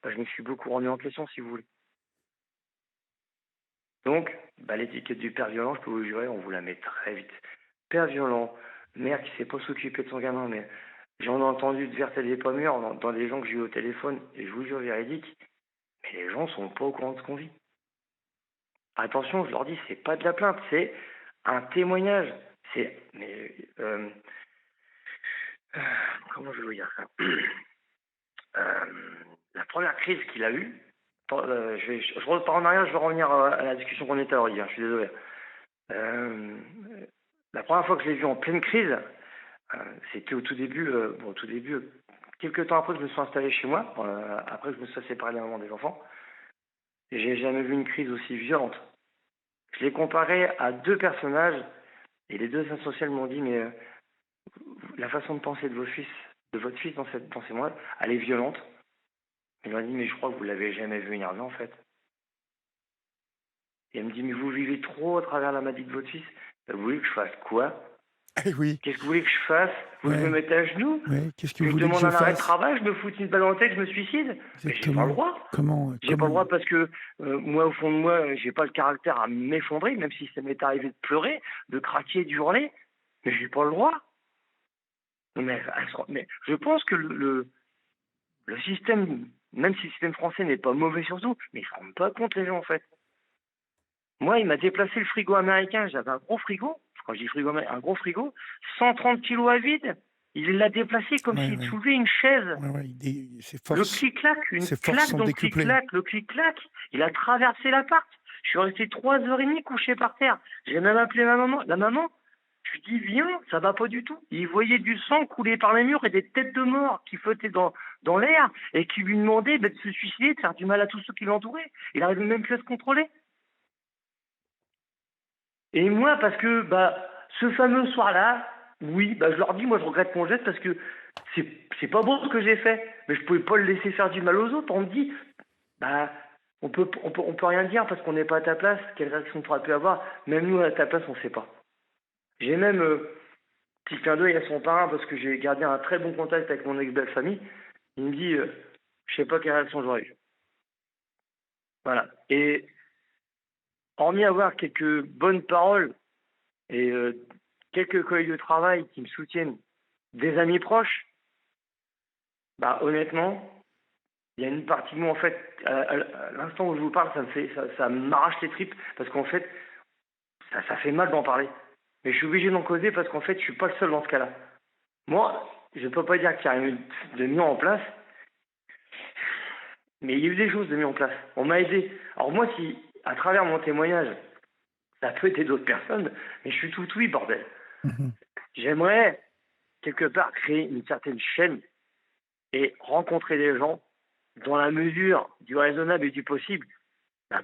bah, je me suis beaucoup remis en question, si vous voulez. Donc, bah, l'étiquette du père violent, je peux vous jurer, on vous la met très vite. Père violent, mère qui sait pas s'occuper de son gamin, mais j'en ai entendu de verser des pommures dans des gens que j'ai eu au téléphone, et je vous jure, véridique, mais les gens sont pas au courant de ce qu'on vit. attention, je leur dis, c'est pas de la plainte, c'est un témoignage. Euh, comment je veux dire ça? Euh, la première crise qu'il a eue, je repars en arrière, je vais revenir à la discussion qu'on était alors hier, je suis désolé. Euh, la première fois que je l'ai vu en pleine crise, c'était au tout début, quelques temps après que je me suis installé chez moi, après que je me sois séparé de la maman des enfants. Et j'ai jamais vu une crise aussi violente. Je l'ai comparé à deux personnages, et les deux associés m'ont dit, mais la façon de penser de votre fils dans ces mois, elle est violente. Il m'a dit, mais je crois que vous l'avez jamais vu énervé en fait. Et elle me dit, mais vous vivez trop à travers la maladie de votre fils. Ben, vous voulez que je fasse quoi? Eh oui, Qu'est-ce que vous voulez que je fasse? Vous voulez que je me ouais, mette à genoux? ouais. Qu'est-ce que Que vous je voulez que demande je un arrêt de fasse? travail? Je me foute une balle dans la tête, je me suicide? Mais j'ai pas le Exactement. droit. Comment, J'ai pas le comment? droit parce que moi, au fond de moi, j'ai pas le caractère à m'effondrer, même si ça m'est arrivé de pleurer, de craquer, d'hurler. Mais j'ai pas le droit. Mais je pense que le système, même si le système français n'est pas mauvais sur tout, mais ils se rendent pas compte les gens en fait. Moi, il m'a déplacé le frigo américain. J'avais un gros frigo. Quand je dis frigo, un gros frigo, 130 kilos à vide. Il l'a déplacé comme Ouais, s'il ouais, soulevait une chaise. ouais, ouais. Le clic-clac, une Ses forces claque sont dans le décuplées. clic-clac, le clic-clac. Il a traversé l'appart. Je suis resté 3h30 couché par terre. J'ai même appelé ma maman. La maman, je lui dis, viens, ça va pas du tout. Il voyait du sang couler par les murs et des têtes de mort qui flottaient dans l'air et qui lui demandaient de se suicider, de faire du mal à tous ceux qui l'entouraient. Il n'arrivait même plus à se contrôler. Et moi, parce que ce fameux soir-là, oui, je leur dis, moi je regrette mon geste parce que c'est pas beau ce que j'ai fait, mais je pouvais pas le laisser faire du mal aux autres. On me dit, bah on peut rien dire parce qu'on n'est pas à ta place. Quelle réaction tu aurais pu avoir? Même nous à ta place, on sait pas. J'ai même petit clin d'œil à son parrain parce que j'ai gardé un très bon contact avec mon ex-belle-famille. Il me dit, je sais pas quelle réaction j'aurais eu. Voilà. Et hormis avoir quelques bonnes paroles et quelques collègues de travail qui me soutiennent, des amis proches, honnêtement, il y a une partie de moi en fait, à l'instant où je vous parle, ça m'arrache les tripes parce qu'en fait, ça fait mal d'en parler. Mais je suis obligé d'en causer parce qu'en fait, je suis pas le seul dans ce cas-là. Moi, je peux pas dire qu'il y a rien de mis en place, mais il y a eu des choses de mis en place. On m'a aidé. Alors moi, si à travers mon témoignage, ça peut aider d'autres personnes, mais je suis tout oui, bordel. Mhm. J'aimerais quelque part créer une certaine chaîne et rencontrer des gens dans la mesure du raisonnable et du possible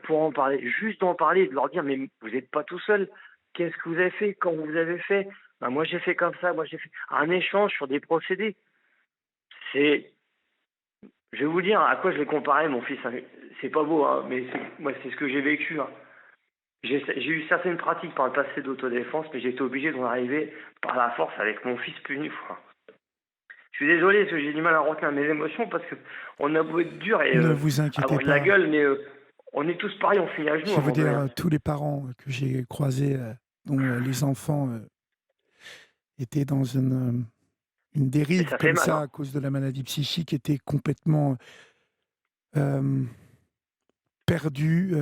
pour en parler, juste d'en parler, de leur dire mais vous n'êtes pas tout seul, qu'est-ce que vous avez fait, quand vous avez fait, moi j'ai fait comme ça, moi j'ai fait un échange sur des procédés. Je vais vous dire à quoi je l'ai comparé mon fils, hein. C'est pas beau, hein, mais moi c'est ce que j'ai vécu, hein. J'ai eu certaines pratiques par le passé d'autodéfense, mais j'ai été obligé d'en arriver par la force avec mon fils puni. Je suis désolé parce que j'ai du mal à retenir mes émotions parce que on a beau être dur et Ne vous inquiétez avoir de la pas. gueule, mais on est tous pareils, on finit à genoux à Je un veux moment donné, dire, hein. tous les parents que j'ai croisés, dont les enfants étaient dans une Et dérive ça fait comme mal, ça hein. à cause de la maladie psychique, étaient complètement euh, perdus,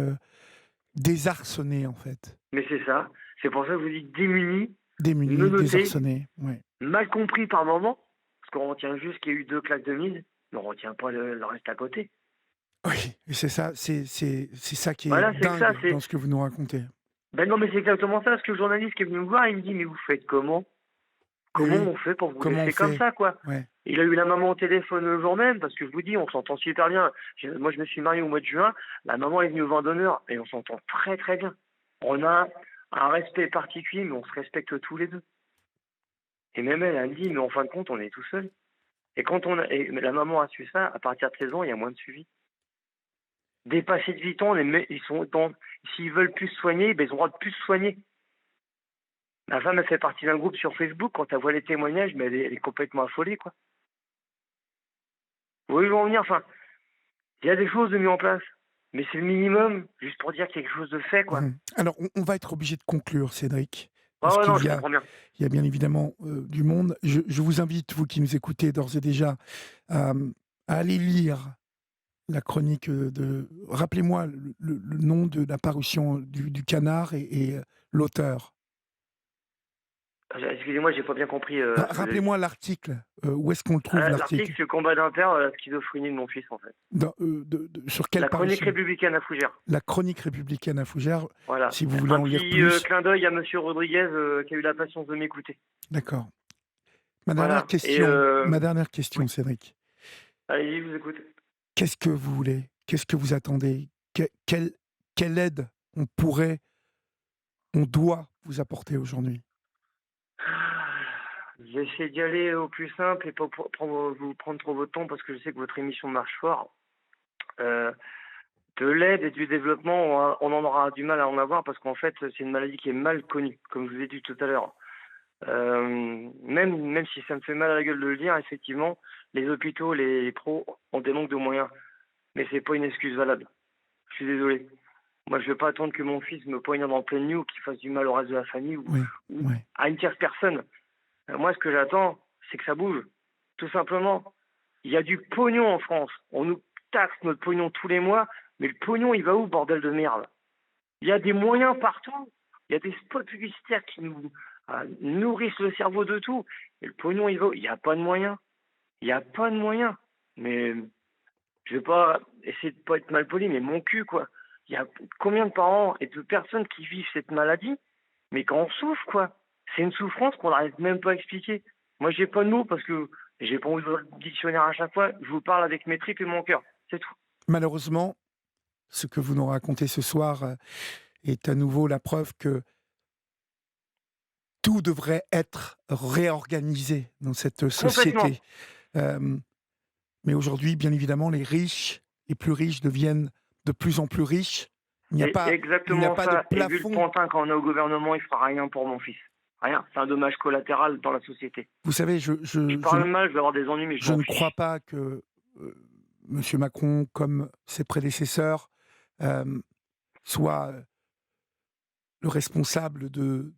désarçonnés en fait. Mais c'est ça. C'est pour ça que je vous dis démunis, Démunis, menottés, désarçonnés. Ouais. mal compris par moment, parce qu'on retient juste qu'il y a eu 2 claques de mise, mais on retient pas le reste à côté. Oui, et c'est ça, c'est ça qui est Voilà, c'est que ça, dingue dans ce que vous nous racontez. ben non, mais c'est exactement ça, parce que le journaliste qui est venu me voir, il me dit, mais vous faites comment? Oui, Comment oui. on fait pour vous Comment on laisser comme fait? ça, quoi? Ouais. Il a eu la maman au téléphone le jour même, parce que je vous dis, on s'entend super bien. Moi, je me suis marié au mois de juin, la maman est venue au vent d'honneur, et on s'entend très très bien. On a un respect particulier, mais on se respecte tous les deux. Et même elle me dit, mais en fin de compte, on est tout seul. Et et la maman a su ça, à partir de 16 ans, il y a moins de suivi. Dépassé de 8 ans, ils sont s'ils veulent plus se soigner, ils ont le droit de plus se soigner. Ma femme, elle fait partie d'un groupe sur Facebook, quand elle voit les témoignages, mais elle est complètement affolée, quoi. Vous voyez où je veux en venir? Enfin, il y a des choses de mis en place, mais c'est le minimum, juste pour dire qu'il y a quelque chose de fait, quoi. Mhm. Alors, on va être obligé de conclure, Cédric, Ah parce ouais, non, qu'il je comprends bien. y a bien évidemment du monde. Je vous invite, vous qui nous écoutez d'ores et déjà, à aller lire la chronique de... Rappelez-moi le nom de la parution du Canard et l'auteur. Excusez-moi, j'ai pas bien compris ce que vous avez dit. Rappelez-moi l'article. Où est-ce qu'on le trouve, L'article, l'article? c'est le combat d'Inter, la schizophrénie de mon fils, en fait. Sur quelle La chronique parution? républicaine à Fougères. La chronique républicaine à Fougères, Voilà. si vous voulez Un en lire petit plus. clin d'œil à Monsieur Rodriguez qui a eu la patience de m'écouter. D'accord. Voilà. Et Ma dernière oui, question, Cédric. allez-y, je vous écoute. Qu'est-ce que vous voulez? Qu'est-ce que vous attendez? Quelle aide on doit vous apporter aujourd'hui? J'essaie d'y aller au plus simple et pas vous prendre trop votre temps parce que je sais que votre émission marche fort. Euh, de l'aide et du développement, on en aura du mal à en avoir parce qu'en fait, c'est une maladie qui est mal connue, comme je vous ai dit tout à l'heure. Même si ça me fait mal à la gueule de le dire, effectivement, les hôpitaux, les pros ont des manques de moyens. Mais c'est pas une excuse valable. Je suis désolé. Moi, je vais pas attendre que mon fils me poignarde en pleine nuit ou qu'il fasse du mal au reste de la famille Oui, ou oui. à une tierce personne. Moi, ce que j'attends, c'est que ça bouge. Tout simplement. Il y a du pognon en France. On nous taxe notre pognon tous les mois, mais le pognon, il va où, bordel de merde? Il y a des moyens partout. Il y a des spots publicitaires qui nous nourrissent le cerveau de tout. Et le pognon, il va où? Il n'y a pas de moyens. Il n'y a pas de moyens. Mais je vais pas essayer de pas être mal poli, mais mon cul, quoi. Il y a combien de parents et de personnes qui vivent cette maladie, mais quand on souffre, quoi. C'est une souffrance qu'on n'arrive même pas à expliquer. Moi, j'ai pas de mots parce que j'ai pas envie de le dictionnaire à chaque fois. Je vous parle avec mes tripes et mon cœur. C'est tout. Malheureusement, ce que vous nous racontez ce soir est à nouveau la preuve que tout devrait être réorganisé dans cette Complètement. société. Euh, mais aujourd'hui, bien évidemment, les plus riches deviennent de plus en plus riches. C'est Il n'y a exactement pas de ça. Et vu le plafond. pantin quand on est au gouvernement, il fera rien pour mon fils. Rien. C'est un dommage collatéral dans la société. Vous savez, Je parle mal, je vais avoir des ennuis, mais je je m'en ne crois fiche. pas que M. Macron, comme ses prédécesseurs, euh, soit le responsable de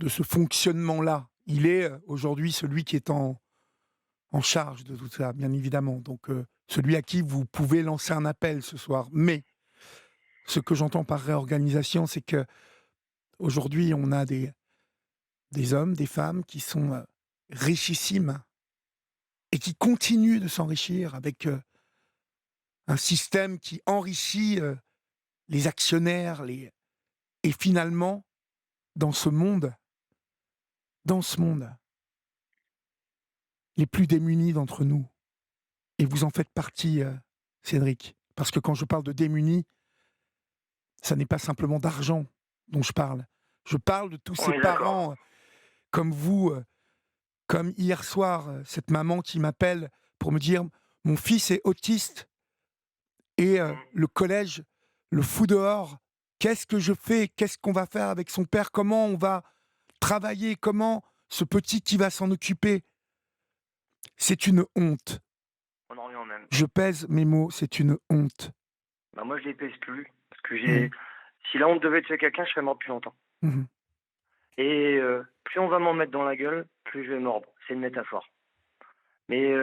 ce fonctionnement-là. Il est aujourd'hui celui qui est en charge de tout ça, bien évidemment. Donc, celui à qui vous pouvez lancer un appel ce soir. Mais ce que j'entends par réorganisation, c'est que aujourd'hui, on a des hommes, des femmes qui sont richissimes et qui continuent de s'enrichir avec un système qui enrichit les actionnaires. Et finalement, dans ce monde, dans ce monde, les plus démunis d'entre nous, et vous en faites partie, Cédric, parce que quand je parle de démunis, ça n'est pas simplement d'argent dont je parle. Je parle de tous On ces est d'accord. parents comme vous, comme hier soir, cette maman qui m'appelle pour me dire mon fils est autiste et le collège le fout dehors. Qu'est-ce que je fais? Qu'est-ce qu'on va faire avec son père? Comment on va travailler? Comment ce petit qui va s'en occuper? C'est une honte. On en revient au même. Je pèse mes mots, c'est une honte. Bah moi, je les pèse plus. Parce que Mmh. si la honte devait tuer quelqu'un, je serais mort depuis longtemps. Mmh. Et plus on va m'en mettre dans la gueule, plus je vais mordre. C'est une métaphore. Mais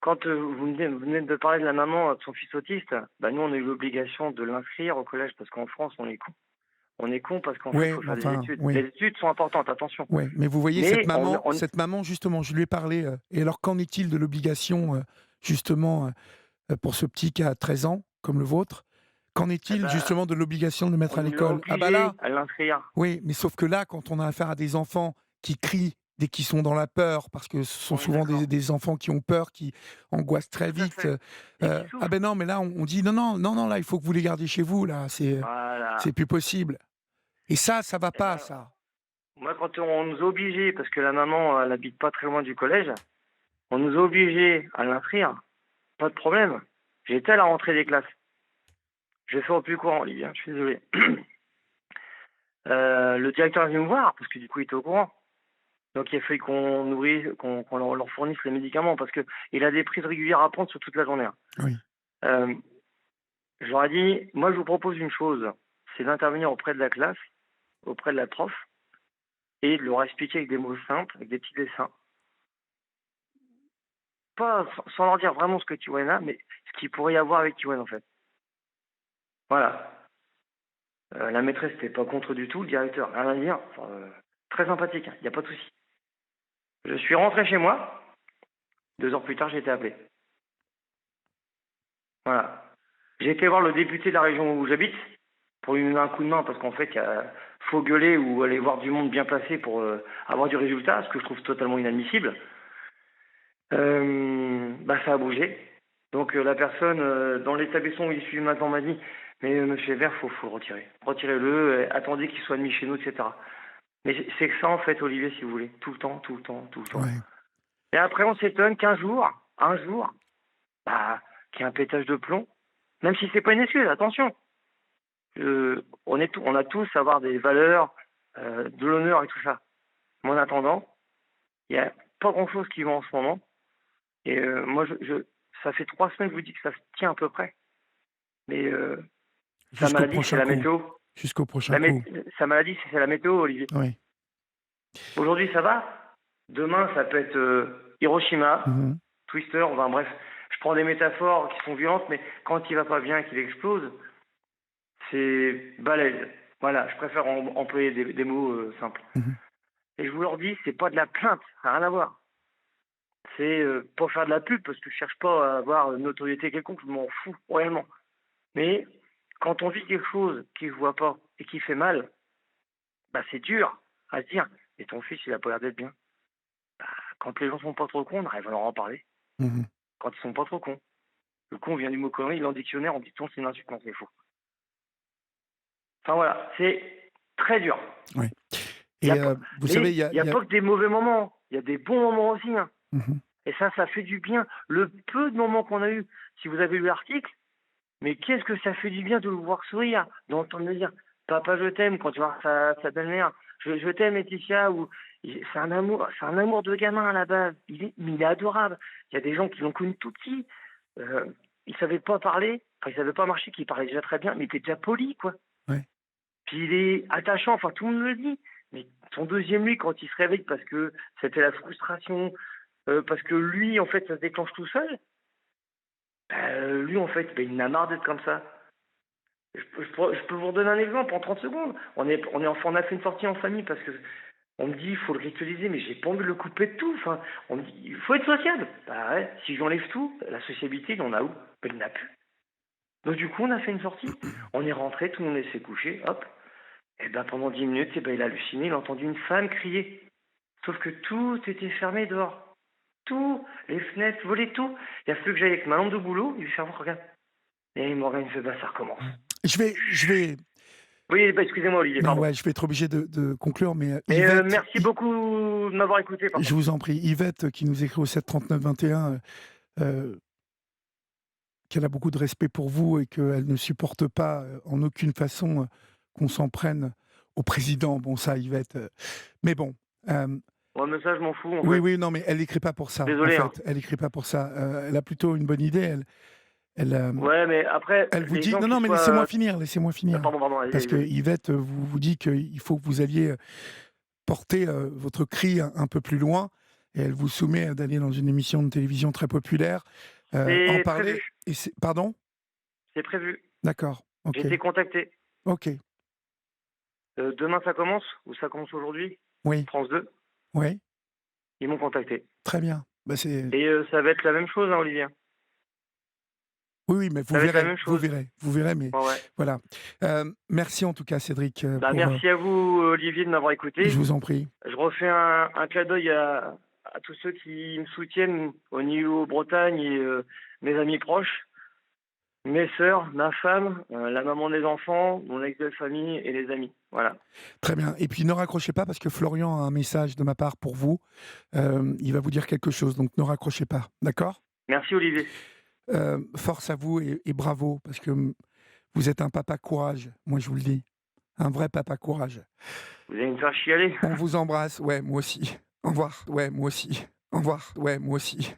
quand vous venez de parler de la maman de son fils autiste, bah nous, on a eu l'obligation de l'inscrire au collège parce qu'en France, on est con. On est con parce qu'en fait, il Ouais, faut mais faire des enfin, études. Les oui. études sont importantes, attention. Ouais, mais vous voyez Mais cette maman justement, je lui ai parlé. Et alors, qu'en est-il de l'obligation, justement, pour ce petit qui a 13 ans, comme le vôtre, qu'en eh est-il ben, justement de l'obligation de le mettre on à nous l'a l'école? Ah bah obligé là, à l'inscrire. oui, mais sauf que là, quand on a affaire à des enfants qui crient dès qu'ils sont dans la peur, parce que ce sont On est souvent d'accord. des enfants qui ont peur, qui angoissent très Tout à vite. fait. Et qui Ah ben souffrent. non, mais là, on dit non, non, non, non, là, il faut que vous les gardiez chez vous, là, Voilà. c'est plus possible. Et ça va Eh pas, ben, ça. moi, quand on nous a obligés, parce que la maman, elle habite pas très loin du collège, on nous a obligés à l'inscrire. Pas de problème. J'étais à la rentrée des classes. Je vais faire au plus court, Olivier, je suis désolé. Le directeur est venu me voir, parce que du coup, il était au courant. Donc, il a fallu qu'on nourrisse, qu'on leur fournisse les médicaments, parce que il a des prises régulières à prendre sur toute la journée. Hein. Oui. Euh, je leur ai dit, moi, je vous propose une chose, c'est d'intervenir auprès de la classe, auprès de la prof, et de leur expliquer avec des mots simples, avec des petits dessins, pas sans leur dire vraiment ce que Tijuana a, mais ce qu'il pourrait y avoir avec Tijuana, en fait. Voilà. La maîtresse n'était pas contre du tout, le directeur, rien à dire. Enfin, très sympathique, il n'y a pas de souci. Je suis rentré chez moi. 2 heures plus tard, j'ai été appelé. Voilà. J'ai été voir le député de la région où j'habite pour lui donner un coup de main parce qu'en fait, faut gueuler ou aller voir du monde bien placé pour avoir du résultat, ce que je trouve totalement inadmissible. Ça a bougé. Donc la personne dans l'établissement où il suit maintenant m'a dit mais monsieur Vert, faut le retirer. Retirez-le, attendez qu'il soit admis chez nous, etc. Mais c'est que ça en fait, Olivier, si vous voulez. Tout le temps, tout le temps, tout le temps. Ouais. Et après on s'étonne qu'un jour, qu'il y ait un pétage de plomb, même si c'est pas une excuse, attention. On a tous à avoir des valeurs, de l'honneur et tout ça. Mais en attendant, il n'y a pas grand-chose qui va en ce moment. Et moi, ça fait 3 semaines que je vous dis que ça se tient à peu près. Mais sa Jusqu'au maladie, c'est prochain la coup. météo. Jusqu'au prochain coup. Sa maladie, c'est la météo, Olivier. Oui. Aujourd'hui, ça va. Demain, ça peut être Hiroshima, Mhm. Twister, enfin bref. Je prends des métaphores qui sont violentes, mais quand il va pas bien, qu'il explose, c'est balèze. Voilà, je préfère employer des mots simples. Mhm. Et je vous leur dis, c'est pas de la plainte, ça n'a rien à voir. C'est pas faire de la pub, parce que je cherche pas à avoir une notoriété quelconque, je m'en fous, réellement. Mais quand on vit quelque chose qui ne voit pas et qui fait mal, c'est dur à se dire, mais ton fils, il a pas l'air d'être bien. Quand les gens sont pas trop cons, on arrive à leur en parler. Mhm. Quand ils sont pas trop cons. Le con vient du mot connerie, il est en dictionnaire, on dit ton c'est une insulte, non, c'est faux. Enfin voilà, c'est très dur. Oui. Il Et y a pas, vous savez, il y a, pas que des mauvais moments, il y a des bons moments aussi. Hein. Mhm. Et ça fait du bien. Le peu de moments qu'on a eu, si vous avez lu l'article, mais qu'est-ce que ça fait du bien de le voir sourire, d'entendre me dire papa je t'aime quand tu vois sa belle-mère, je t'aime Laetitia, ou c'est un amour de gamin à la base. Mais il est adorable. Il y a des gens qui l'ont connu tout petit. Il savait pas parler, enfin il savait pas marcher, qu'il parlait déjà très bien, mais il était déjà poli quoi. Ouais. Puis il est attachant, enfin tout le monde le dit. Mais son deuxième nuit quand il se réveille parce que c'était la frustration, parce que lui en fait ça se déclenche tout seul. Lui, en fait, il en a marre d'être comme ça. Je peux vous redonner un exemple en 30 secondes. On a fait une sortie en famille parce que on me dit il faut le ritualiser, mais j'ai pas envie de le couper de tout. Enfin, on me dit il faut être sociable. Bah ouais, si j'enlève tout, la sociabilité, il en a où? Il n'a plus. Donc du coup, on a fait une sortie. On est rentré, tout le monde s'est couché, hop. Et pendant 10 minutes, il a halluciné, il a entendu une femme crier. Sauf que tout était fermé dehors. Tout, les fenêtres, volées, tout. Il a fallu que j'aille avec ma lampe de boulot, il lui fait voir, regarde. Et Morgane me fait, ça recommence. Je vais, Oui, excusez-moi Olivier, non, pardon. ouais, je vais être obligé de conclure, mais Mais Yvette, merci beaucoup de m'avoir écouté. je vous en prie, Yvette qui nous écrit au 739-21, qu'elle a beaucoup de respect pour vous et qu'elle ne supporte pas en aucune façon qu'on s'en prenne au président. Bon, ça, Yvette. Mais bon. Ouais, mais ça, je m'en fous. En Oui, fait. oui, non, mais elle n'écrit pas pour ça. Désolé. En fait. Elle n'écrit pas pour ça. Elle a plutôt une bonne idée. Ouais, mais après. Elle vous dit. Non, Non, mais laissez-moi finir. Pardon. Parce que Yvette vous dit qu'il faut que vous alliez porter votre cri un peu plus loin. Et elle vous soumet d'aller dans une émission de télévision très populaire, en parler. Pardon ? C'est prévu. D'accord. Ok. J'ai été contacté. Ok. Demain, ça commence ou ça commence aujourd'hui? Oui. France 2. Oui. Ils m'ont contacté. Très bien. Et ça va être la même chose, hein, Olivier. Oui, mais vous verrez, mais ouais. Voilà. Merci en tout cas, Cédric. Merci à vous, Olivier, de m'avoir écouté. Je vous en prie. Je refais un clin d'œil à tous ceux qui me soutiennent au niveau Bretagne et mes amis proches, mes sœurs, ma femme, la maman des enfants, mon ex-famille et les amis. Voilà. Très bien. Et puis ne raccrochez pas parce que Florian a un message de ma part pour vous. Il va vous dire quelque chose, donc ne raccrochez pas. D'accord ? Merci, Olivier. Force à vous et bravo, parce que vous êtes un papa courage, moi je vous le dis. Un vrai papa courage. Vous allez me faire chialer. On vous embrasse, ouais, moi aussi. Au revoir, ouais, moi aussi. Au revoir, ouais, moi aussi.